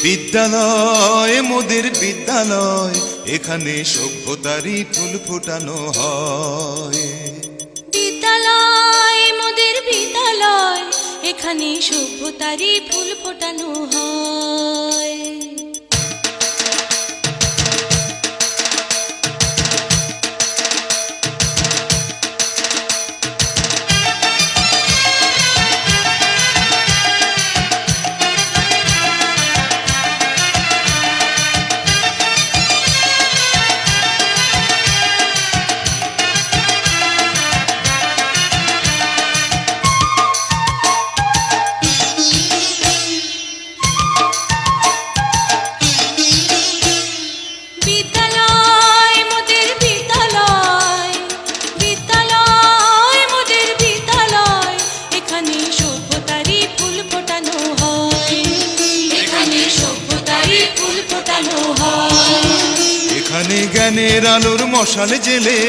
বিদ্যালয় মোদের বিদ্যালয়, এখানে সভ্যতারই ফুল ফোটানো হয়। বিদ্যালয় মোদের বিদ্যালয়, এখানে সভ্যতারই ফুল ফোটানো হয়। এখানে জ্ঞানের আলোর মশাল জেলে,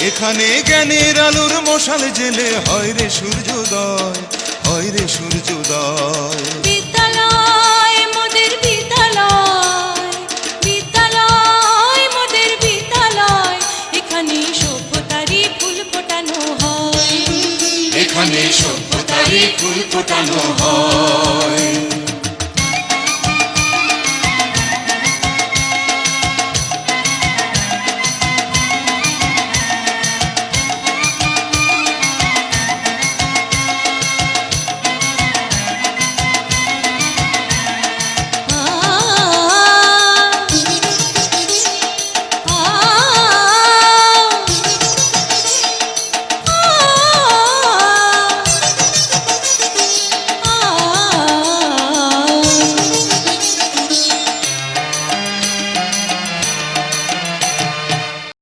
এখানে জ্ঞানের আলোর মশাল জেলে হয় রে সূর্যোদয়, হয় রে সূর্যোদয়। বিদ্যালয় মোদের বিদ্যালয়, বিদ্যালয় মোদের বিদ্যালয়, এখানে সভ্যতারই ফুল ফোটানো হয়। এখানে সভ্যতারই ফুল ফোটানো